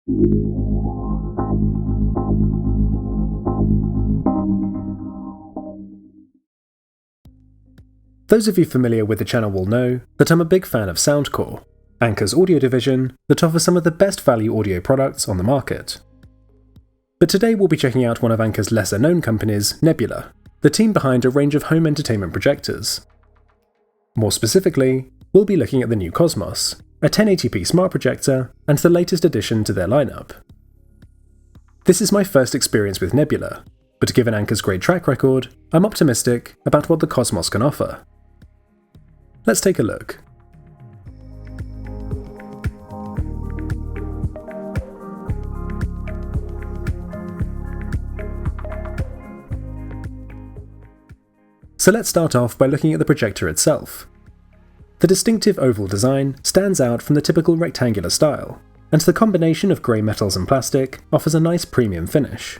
Those of you familiar with the channel will know that I'm a big fan of Soundcore, Anker's audio division that offers some of the best value audio products on the market. But today we'll be checking out one of Anker's lesser known companies, Nebula, the team behind a range of home entertainment projectors. More specifically, we'll be looking at the new Cosmos, a 1080p smart projector and the latest addition to their lineup. This is my first experience with Nebula, but given Anker's great track record, I'm optimistic about what the Cosmos can offer. Let's take a look. So let's start off by looking at the projector itself. The distinctive oval design stands out from the typical rectangular style, and the combination of grey metals and plastic offers a nice premium finish.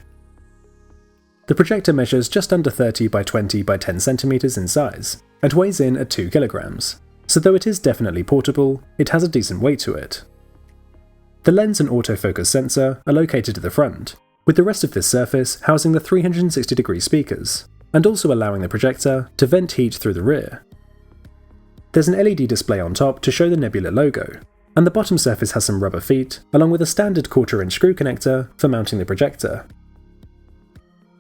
The projector measures just under 30 by 20 by 10 cm in size, and weighs in at 2 kg, so though it is definitely portable, it has a decent weight to it. The lens and autofocus sensor are located at the front, with the rest of this surface housing the 360-degree speakers, and also allowing the projector to vent heat through the rear. There's an LED display on top to show the Nebula logo, and the bottom surface has some rubber feet, along with a standard 1/4-inch screw connector for mounting the projector.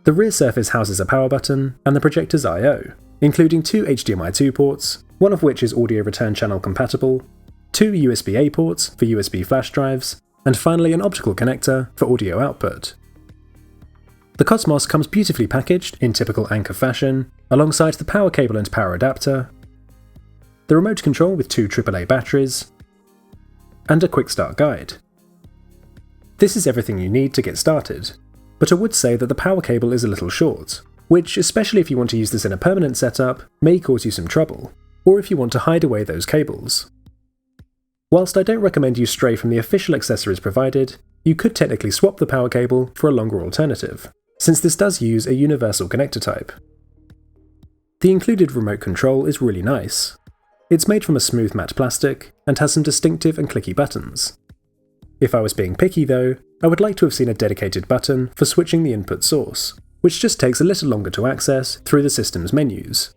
The rear surface houses a power button and the projector's I/O, including 2 HDMI 2 ports, one of which is audio return channel compatible, 2 USB-A ports for USB flash drives, and finally an optical connector for audio output. The Cosmos comes beautifully packaged in typical Anker fashion, alongside the power cable and power adapter, the remote control with 2 AAA batteries, and a quick start guide. This is everything you need to get started, but I would say that the power cable is a little short, which, especially if you want to use this in a permanent setup, may cause you some trouble, or if you want to hide away those cables. Whilst I don't recommend you stray from the official accessories provided, you could technically swap the power cable for a longer alternative, since this does use a universal connector type. The included remote control is really nice. It's made from a smooth matte plastic, and has some distinctive and clicky buttons. If I was being picky though, I would like to have seen a dedicated button for switching the input source, which just takes a little longer to access through the system's menus.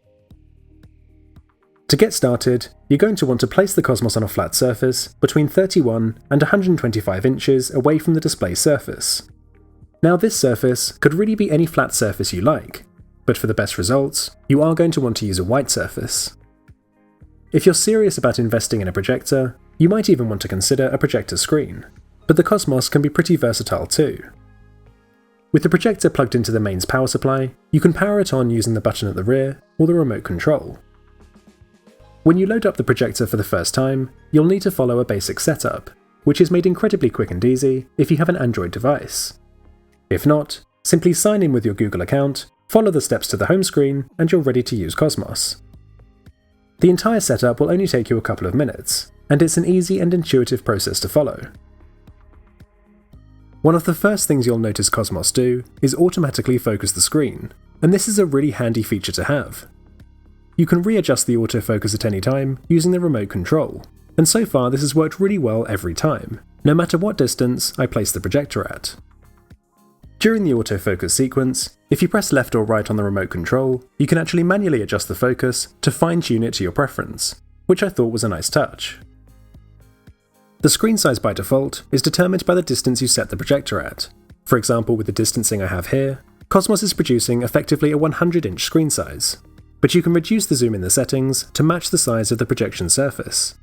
To get started, you're going to want to place the Cosmos on a flat surface between 31 and 125 inches away from the display surface. Now this surface could really be any flat surface you like, but for the best results, you are going to want to use a white surface. If you're serious about investing in a projector, you might even want to consider a projector screen, but the Cosmos can be pretty versatile too. With the projector plugged into the mains power supply, you can power it on using the button at the rear or the remote control. When you load up the projector for the first time, you'll need to follow a basic setup, which is made incredibly quick and easy if you have an Android device. If not, simply sign in with your Google account, follow the steps to the home screen, and you're ready to use Cosmos. The entire setup will only take you a couple of minutes, and it's an easy and intuitive process to follow. One of the first things you'll notice Cosmos do is automatically focus the screen, and this is a really handy feature to have. You can readjust the autofocus at any time using the remote control, and so far this has worked really well every time, no matter what distance I place the projector at. During the autofocus sequence, if you press left or right on the remote control, you can actually manually adjust the focus to fine-tune it to your preference, which I thought was a nice touch. The screen size by default is determined by the distance you set the projector at. For example, with the distancing I have here, Cosmos is producing effectively a 100-inch screen size, but you can reduce the zoom in the settings to match the size of the projection surface.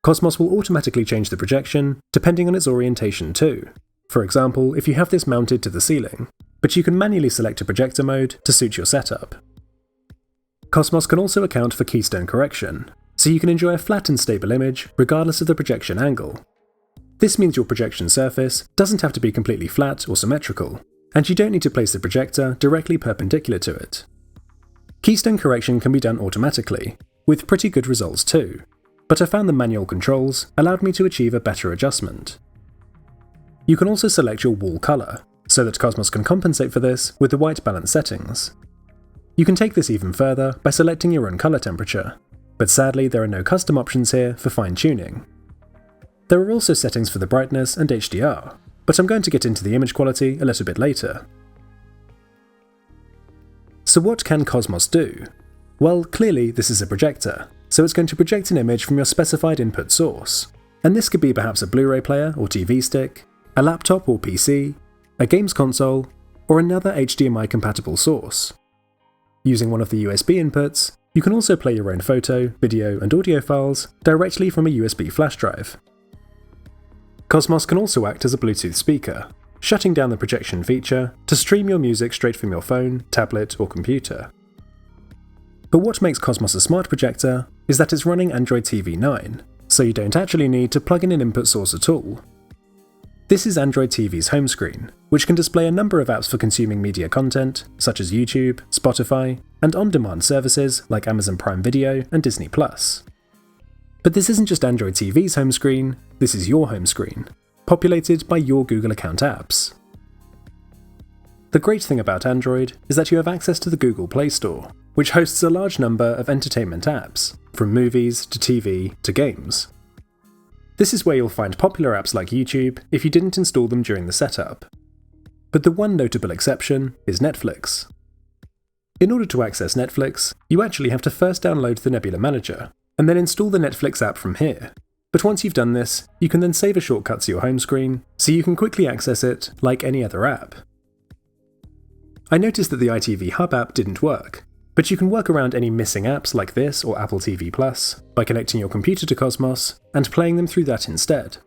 Cosmos will automatically change the projection depending on its orientation too. For example, if you have this mounted to the ceiling, but you can manually select a projector mode to suit your setup. Cosmos can also account for keystone correction, so you can enjoy a flat and stable image regardless of the projection angle. This means your projection surface doesn't have to be completely flat or symmetrical, and you don't need to place the projector directly perpendicular to it. Keystone correction can be done automatically, with pretty good results too, but I found the manual controls allowed me to achieve a better adjustment. You can also select your wall colour, so that Cosmos can compensate for this with the white balance settings. You can take this even further by selecting your own colour temperature, but sadly there are no custom options here for fine-tuning. There are also settings for the brightness and HDR, but I'm going to get into the image quality a little bit later. So what can Cosmos do? Well, clearly this is a projector, so it's going to project an image from your specified input source, and this could be perhaps a Blu-ray player or TV stick, a laptop or PC, a games console, or another HDMI compatible source. Using one of the USB inputs, you can also play your own photo, video and audio files directly from a USB flash drive. Cosmos can also act as a Bluetooth speaker, shutting down the projection feature to stream your music straight from your phone, tablet or computer. But what makes Cosmos a smart projector is that it's running Android TV 9, so you don't actually need to plug in an input source at all. This is Android TV's home screen, which can display a number of apps for consuming media content, such as YouTube, Spotify, and on-demand services like Amazon Prime Video and Disney+. But this isn't just Android TV's home screen, this is your home screen, populated by your Google account apps. The great thing about Android is that you have access to the Google Play Store, which hosts a large number of entertainment apps, from movies to TV to games. This is where you'll find popular apps like YouTube if you didn't install them during the setup. But the one notable exception is Netflix. In order to access Netflix, you actually have to first download the Nebula Manager, and then install the Netflix app from here. But once you've done this, you can then save a shortcut to your home screen, so you can quickly access it like any other app. I noticed that the ITV Hub app didn't work, but you can work around any missing apps like this or Apple TV Plus by connecting your computer to Cosmos and playing them through that instead.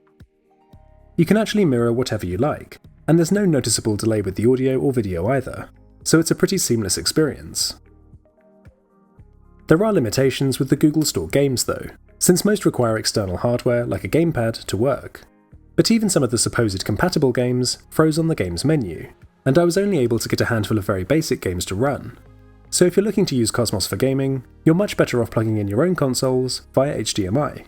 You can actually mirror whatever you like, and there's no noticeable delay with the audio or video either, so it's a pretty seamless experience. There are limitations with the Google Store games though, since most require external hardware like a gamepad to work. But even some of the supposed compatible games froze on the games menu, and I was only able to get a handful of very basic games to run. So if you're looking to use Cosmos for gaming, you're much better off plugging in your own consoles via HDMI.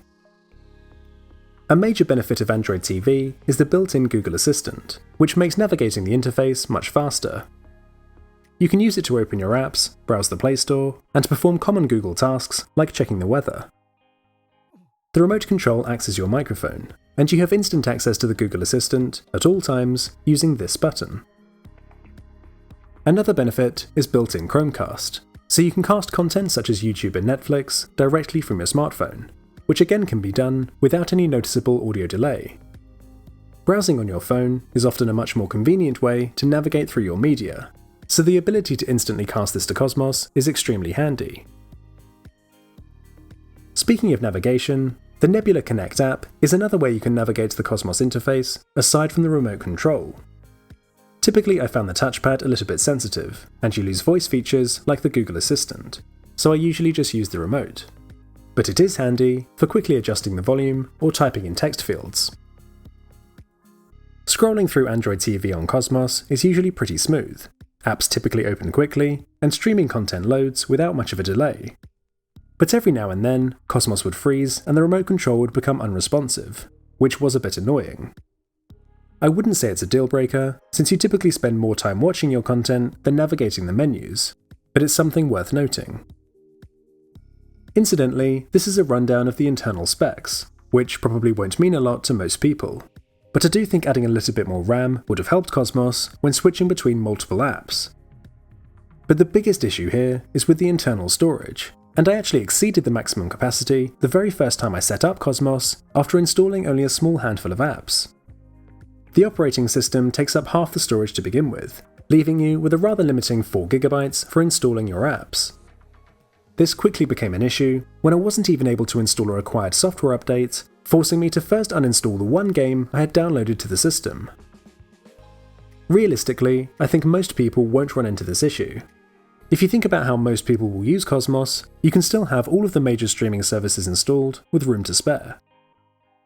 A major benefit of Android TV is the built-in Google Assistant, which makes navigating the interface much faster. You can use it to open your apps, browse the Play Store, and perform common Google tasks like checking the weather. The remote control acts as your microphone, and you have instant access to the Google Assistant at all times using this button. Another benefit is built-in Chromecast, so you can cast content such as YouTube and Netflix directly from your smartphone, which again can be done without any noticeable audio delay. Browsing on your phone is often a much more convenient way to navigate through your media, so the ability to instantly cast this to Cosmos is extremely handy. Speaking of navigation, the Nebula Connect app is another way you can navigate the Cosmos interface aside from the remote control. Typically I found the touchpad a little bit sensitive, and you lose voice features like the Google Assistant, so I usually just use the remote. But it is handy for quickly adjusting the volume or typing in text fields. Scrolling through Android TV on Cosmos is usually pretty smooth. Apps typically open quickly, and streaming content loads without much of a delay. But every now and then, Cosmos would freeze and the remote control would become unresponsive, which was a bit annoying. I wouldn't say it's a deal breaker, since you typically spend more time watching your content than navigating the menus, but it's something worth noting. Incidentally, this is a rundown of the internal specs, which probably won't mean a lot to most people, but I do think adding a little bit more RAM would have helped Cosmos when switching between multiple apps. But the biggest issue here is with the internal storage, and I actually exceeded the maximum capacity the very first time I set up Cosmos after installing only a small handful of apps. The operating system takes up half the storage to begin with, leaving you with a rather limiting 4GB for installing your apps. This quickly became an issue when I wasn't even able to install a required software update, forcing me to first uninstall the one game I had downloaded to the system. Realistically, I think most people won't run into this issue. If you think about how most people will use Cosmos, you can still have all of the major streaming services installed with room to spare.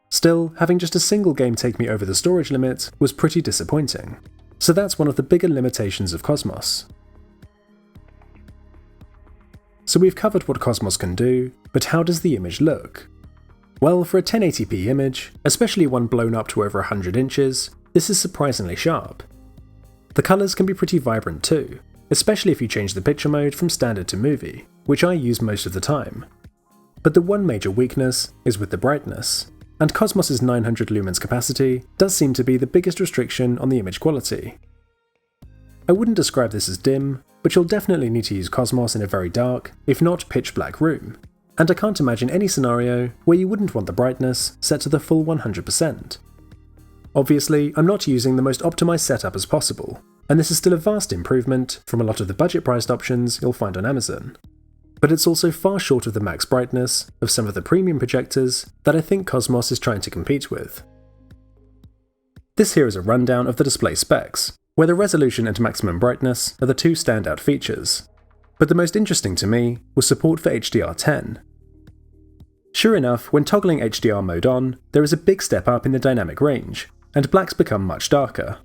Still, having just a single game take me over the storage limit was pretty disappointing, so that's one of the bigger limitations of Cosmos. So we've covered what Cosmos can do, but how does the image look? Well, for a 1080p image, especially one blown up to over 100 inches, this is surprisingly sharp. The colours can be pretty vibrant too, especially if you change the picture mode from standard to movie, which I use most of the time. But the one major weakness is with the brightness. and Cosmos's 900 lumens capacity does seem to be the biggest restriction on the image quality. I wouldn't describe this as dim, but you'll definitely need to use Cosmos in a very dark, if not pitch black room, and I can't imagine any scenario where you wouldn't want the brightness set to the full 100%. Obviously, I'm not using the most optimized setup as possible, and this is still a vast improvement from a lot of the budget-priced options you'll find on Amazon. But it's also far short of the max brightness of some of the premium projectors that I think Cosmos is trying to compete with. This here is a rundown of the display specs, where the resolution and maximum brightness are the two standout features, but the most interesting to me was support for HDR10. Sure enough, when toggling HDR mode on, there is a big step up in the dynamic range, and blacks become much darker.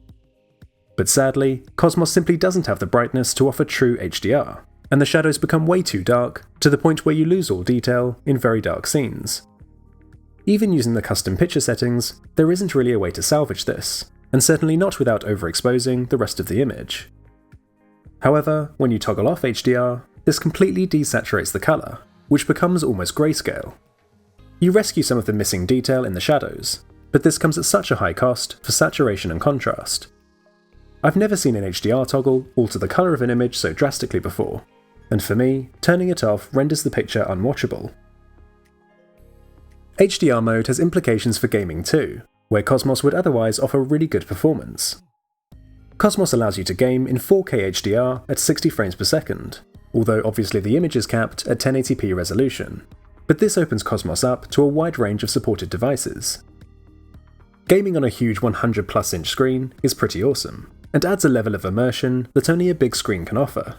But sadly, Cosmos simply doesn't have the brightness to offer true HDR, and the shadows become way too dark to the point where you lose all detail in very dark scenes. Even using the custom picture settings, there isn't really a way to salvage this, and certainly not without overexposing the rest of the image. However, when you toggle off HDR, this completely desaturates the colour, which becomes almost grayscale. You rescue some of the missing detail in the shadows, but this comes at such a high cost for saturation and contrast. I've never seen an HDR toggle alter the colour of an image so drastically before, and for me, turning it off renders the picture unwatchable. HDR mode has implications for gaming too, where Cosmos would otherwise offer really good performance. Cosmos allows you to game in 4K HDR at 60 frames per second, although obviously the image is capped at 1080p resolution, but this opens Cosmos up to a wide range of supported devices. Gaming on a huge 100+ inch screen is pretty awesome, and adds a level of immersion that only a big screen can offer.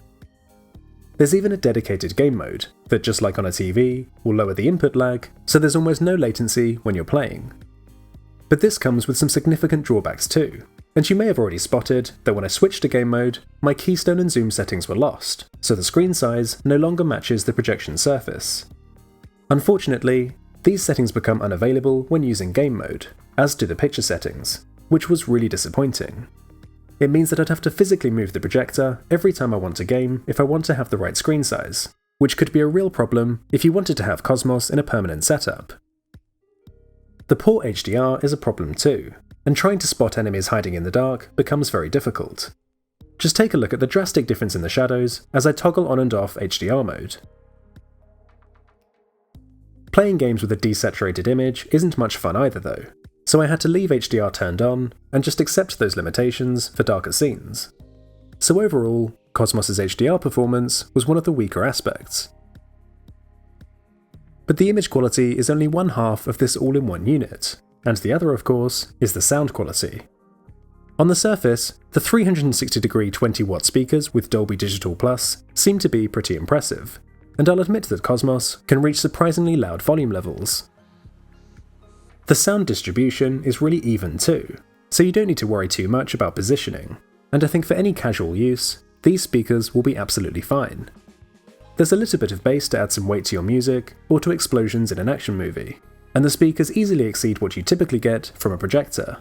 There's even a dedicated game mode that, just like on a TV, will lower the input lag, so there's almost no latency when you're playing. But this comes with some significant drawbacks too, and you may have already spotted that when I switched to game mode, my keystone and zoom settings were lost, so the screen size no longer matches the projection surface. Unfortunately, these settings become unavailable when using game mode, as do the picture settings, which was really disappointing. It means that I'd have to physically move the projector every time I want to game if I want to have the right screen size, which could be a real problem if you wanted to have Cosmos in a permanent setup. The poor HDR is a problem too, and trying to spot enemies hiding in the dark becomes very difficult. Just take a look at the drastic difference in the shadows as I toggle on and off HDR mode. Playing games with a desaturated image isn't much fun either though, so I had to leave HDR turned on and just accept those limitations for darker scenes. So overall, Cosmos's HDR performance was one of the weaker aspects. But the image quality is only one half of this all-in-one unit, and the other, of course, is the sound quality. On the surface, the 360-degree 20-watt speakers with Dolby Digital Plus seem to be pretty impressive, and I'll admit that Cosmos can reach surprisingly loud volume levels. The sound distribution is really even too, so you don't need to worry too much about positioning, and I think for any casual use, these speakers will be absolutely fine. There's a little bit of bass to add some weight to your music or to explosions in an action movie, and the speakers easily exceed what you typically get from a projector.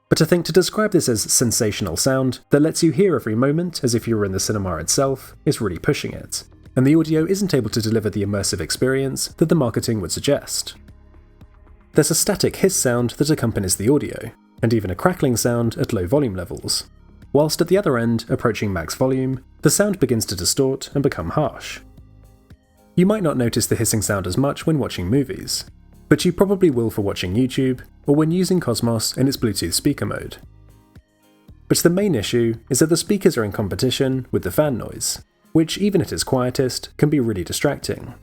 But I think to describe this as sensational sound that lets you hear every moment as if you were in the cinema itself is really pushing it, and the audio isn't able to deliver the immersive experience that the marketing would suggest. There's a static hiss sound that accompanies the audio, and even a crackling sound at low volume levels, whilst at the other end, approaching max volume, the sound begins to distort and become harsh. You might not notice the hissing sound as much when watching movies, but you probably will for watching YouTube or when using Cosmos in its Bluetooth speaker mode. But the main issue is that the speakers are in competition with the fan noise, which even at its quietest can be really distracting.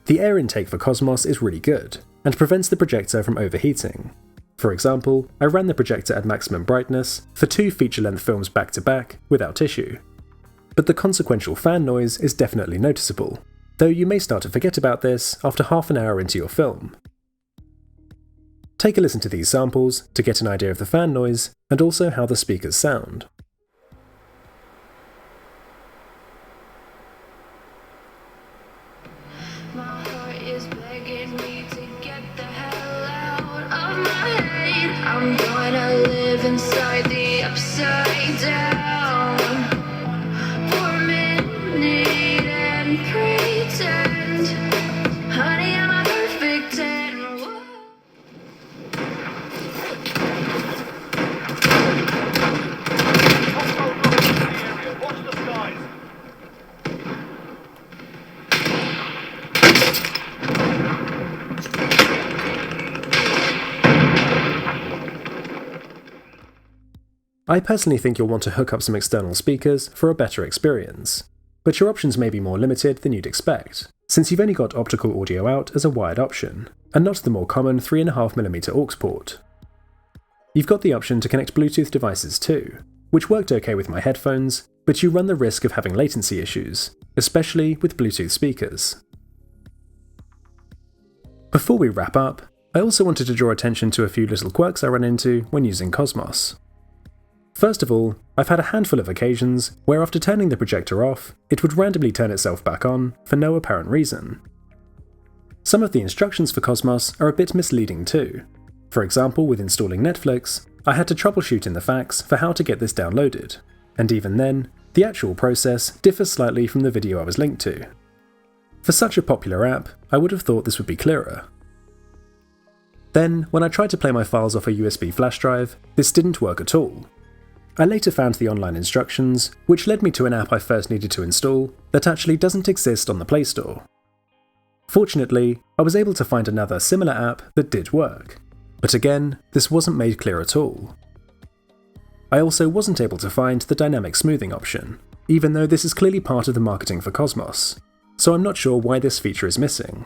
The air intake for Cosmos is really good, and prevents the projector from overheating. For example, I ran the projector at maximum brightness for 2 feature-length films back-to-back without issue. But the consequential fan noise is definitely noticeable, though you may start to forget about this after half an hour into your film. Take a listen to these samples to get an idea of the fan noise and also how the speakers sound. I'm gonna live inside the upside down for a minute and pretend, honey, I'm a perfect 10. I personally think you'll want to hook up some external speakers for a better experience, but your options may be more limited than you'd expect, since you've only got optical audio out as a wired option, and not the more common 3.5mm aux port. You've got the option to connect Bluetooth devices too, which worked okay with my headphones, but you run the risk of having latency issues, especially with Bluetooth speakers. Before we wrap up, I also wanted to draw attention to a few little quirks I run into when using Cosmos. First of all, I've had a handful of occasions where after turning the projector off, it would randomly turn itself back on for no apparent reason. Some of the instructions for Cosmos are a bit misleading too. For example, with installing Netflix, I had to troubleshoot in the facts for how to get this downloaded, and even then, the actual process differs slightly from the video I was linked to. For such a popular app, I would have thought this would be clearer. Then, when I tried to play my files off a USB flash drive, this didn't work at all. I later found the online instructions, which led me to an app I first needed to install that actually doesn't exist on the Play Store. Fortunately, I was able to find another similar app that did work, but again, this wasn't made clear at all. I also wasn't able to find the dynamic smoothing option, even though this is clearly part of the marketing for Cosmos, so I'm not sure why this feature is missing.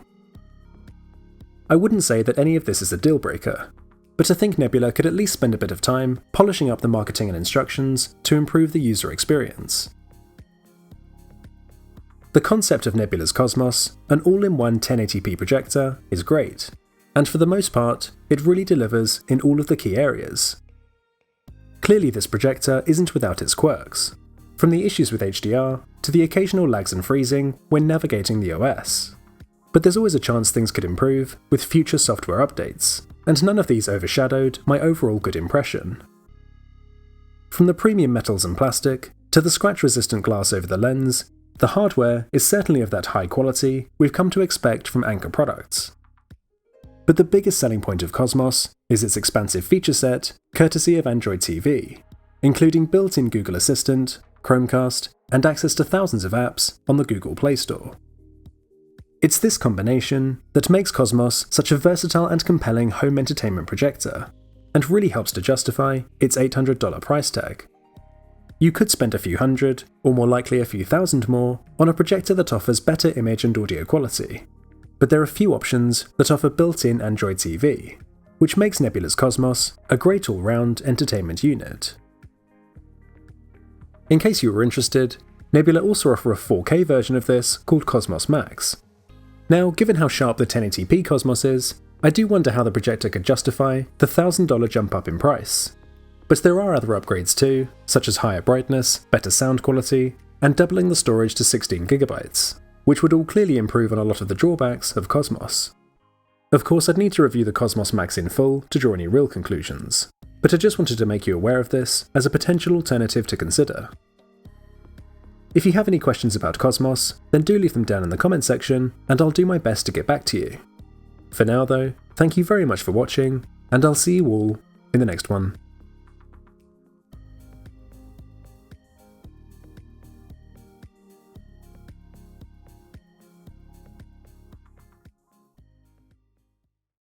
I wouldn't say that any of this is a deal breaker, but I think Nebula could at least spend a bit of time polishing up the marketing and instructions to improve the user experience. The concept of Nebula's Cosmos, an all-in-one 1080p projector, is great, and for the most part, it really delivers in all of the key areas. Clearly this projector isn't without its quirks, from the issues with HDR to the occasional lags and freezing when navigating the OS. But there's always a chance things could improve with future software updates, and none of these overshadowed my overall good impression. From the premium metals and plastic, to the scratch-resistant glass over the lens, the hardware is certainly of that high quality we've come to expect from Anker products. But the biggest selling point of Cosmos is its expansive feature set, courtesy of Android TV, including built-in Google Assistant, Chromecast, and access to thousands of apps on the Google Play Store. It's this combination that makes Cosmos such a versatile and compelling home entertainment projector, and really helps to justify its $800 price tag. You could spend a few hundred, or more likely a few thousand more, on a projector that offers better image and audio quality, but there are few options that offer built-in Android TV, which makes Nebula's Cosmos a great all-round entertainment unit. In case you were interested, Nebula also offer a 4K version of this called Cosmos Max. Now, given how sharp the 1080p Cosmos is, I do wonder how the projector could justify the $1,000 jump up in price. But there are other upgrades too, such as higher brightness, better sound quality, and doubling the storage to 16GB, which would all clearly improve on a lot of the drawbacks of Cosmos. Of course, I'd need to review the Cosmos Max in full to draw any real conclusions, but I just wanted to make you aware of this as a potential alternative to consider. If you have any questions about Cosmos, then do leave them down in the comment section, and I'll do my best to get back to you. For now though, thank you very much for watching, and I'll see you all in the next one.